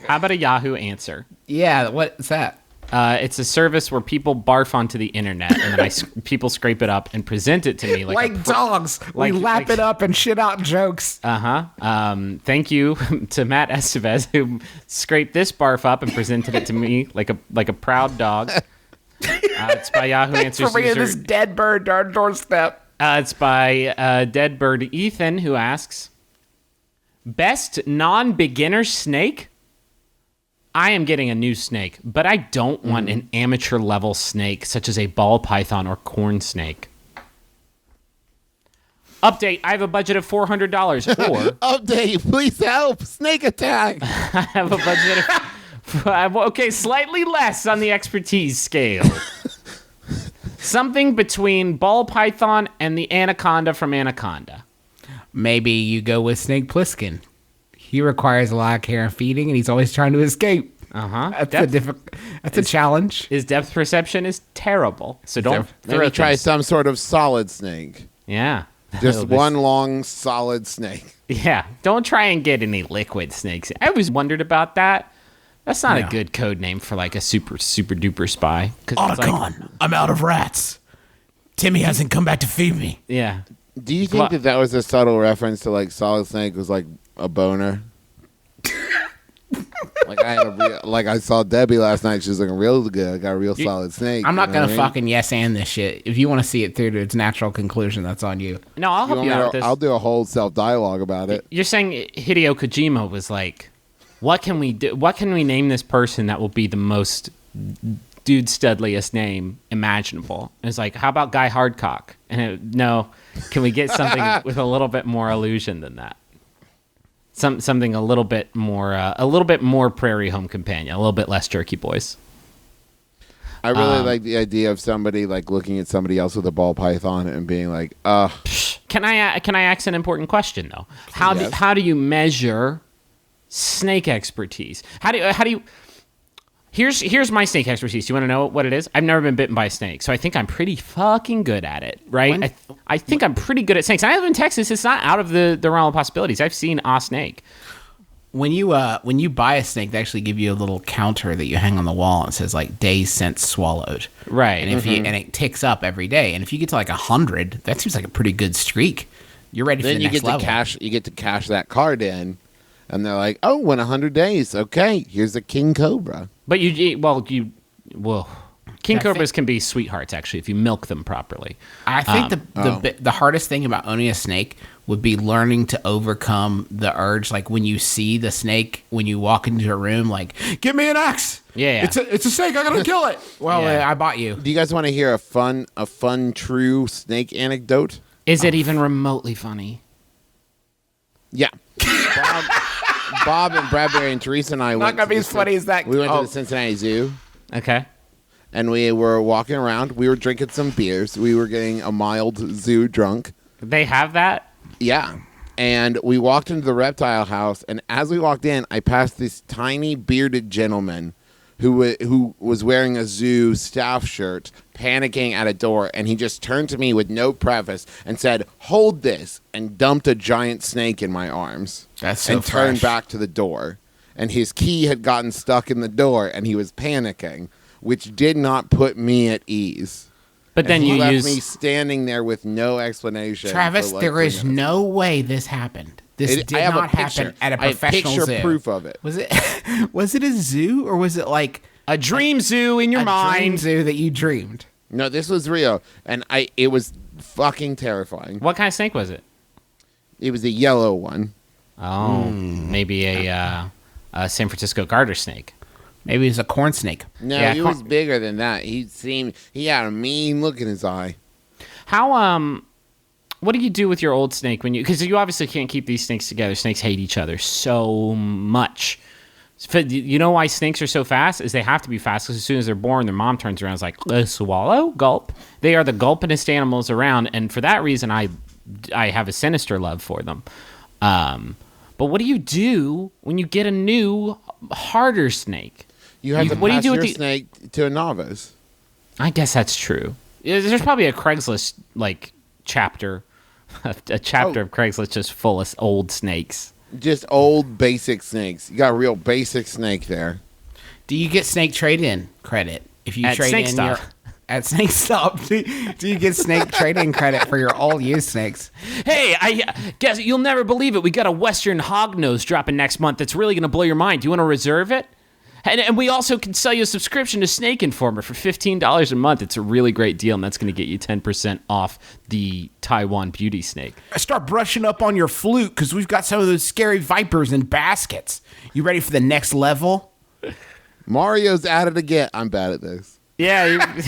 How about a Yahoo answer? Yeah, what's that? It's a service where people barf onto the internet, and then people scrape it up and present it to me like dogs. We lap it up and shit out jokes. Thank you to Matt Estevez, who scraped this barf up and presented it to me like a proud dog. It's by Yahoo Answers. For bringing user. this dead bird to our doorstep. It's by dead bird Ethan, who asks, best non-beginner snake? I am getting a new snake, but I don't want an amateur level snake such as a ball python or corn snake. Update, I have a budget of $400 or... Update, please help, snake attack. I have a budget of... Okay, slightly less on the expertise scale. Something between ball python and the anaconda from Anaconda. Maybe you go with Snake Plissken. He requires a lot of care and feeding, and he's always trying to escape. That's a challenge. His depth perception is terrible, so don't. Maybe try some sort of solid snake. Yeah, just one long solid snake. Yeah, don't try and get any liquid snakes. I always wondered about that. That's not a good code name for like a super duper spy. Otacon, I'm out of rats. Timmy hasn't come back to feed me. Yeah. Do you think that was a subtle reference to like solid snake was like a boner? I saw Debbie last night. She was looking real good. I got a real solid snake. I'm not gonna fucking yes and this shit. If you want to see it through to its natural conclusion, that's on you. No, I'll help you out with this. I'll do a whole self dialogue about it. You're saying Hideo Kojima was like, what can we do? What can we name this person that will be the most dude studliest name imaginable? And it's like, how about Guy Hardcock? And no, can we get something with a little bit more illusion than that? Something a little bit more Prairie Home Companion, a little bit less Jerky Boys. I really like the idea of somebody like looking at somebody else with a ball python and being like, Can I ask an important question though? How do you measure snake expertise? How do you? Here's my snake expertise. You want to know what it is? I've never been bitten by a snake, so I think I'm pretty fucking good at it, right? I think I'm pretty good at snakes. I live in Texas. It's not out of the realm of possibilities. I've seen a snake. When you buy a snake, they actually give you a little counter that you hang on the wall. And it says like days since swallowed, right? And if and it ticks up every day. And if you get to like 100, that seems like a pretty good streak. You're ready for the next level. You get to cash that card in, and they're like, oh, in 100 days, okay, here's a king cobra. But king cobras can be sweethearts actually if you milk them properly. I think the hardest thing about owning a snake would be learning to overcome the urge, like when you see the snake, when you walk into a room, like, give me an axe. Yeah. It's a snake. I gotta kill it. Well, I bought you. Do you guys want to hear a fun, true snake anecdote? Is it even remotely funny? Yeah. Bob and Bradbury and Teresa and I not gonna be as funny as that. We went to the Cincinnati Zoo. Okay. And we were walking around. We were drinking some beers. We were getting a mild zoo drunk. They have that? Yeah. And we walked into the reptile house. And as we walked in, I passed this tiny bearded gentleman who was wearing a zoo staff shirt, panicking at a door. And he just turned to me with no preface and said, hold this, and dumped a giant snake in my arms. That's so and turned back to the door. And his key had gotten stuck in the door, and he was panicking, which did not put me at ease. But then you left me standing there with no explanation. Travis, there is no way this happened. This did not happen at a professional zoo. I have picture proof of it. Was it a zoo, or was it like a dream zoo in your mind? A dream zoo that you dreamed. No, this was real, and it was fucking terrifying. What kind of snake was it? It was a yellow one. Oh, maybe a San Francisco garter snake. Maybe it was a corn snake. No, he was bigger than that. He had a mean look in his eye. How what do you do with your old snake because you obviously can't keep these snakes together. Snakes hate each other so much. You know why snakes are so fast? Is they have to be fast because as soon as they're born, their mom turns around and is like, swallow, gulp. They are the gulpinest animals around, and for that reason, I have a sinister love for them. But what do you do when you get a new, harder snake? You have to pass your snake to a novice. I guess that's true. There's probably a Craigslist chapter, a chapter of Craigslist just full of old snakes. just old basic snakes. You got a real basic snake there. Do you get snake trade-in credit if you At trade in SnakeStop. at SnakeStop? Do you get snake trade-in credit for your old used snakes? Hey, I guess you'll never believe it. We got a Western hognose dropping next month that's really going to blow your mind. Do you want to reserve it? And we also can sell you a subscription to Snake Informer for $15 a month. It's a really great deal, and that's going to get you 10% off the Taiwan beauty snake. Start brushing up on your flute because we've got some of those scary vipers in baskets. You ready for the next level? Mario's at it again. I'm bad at this. Yeah,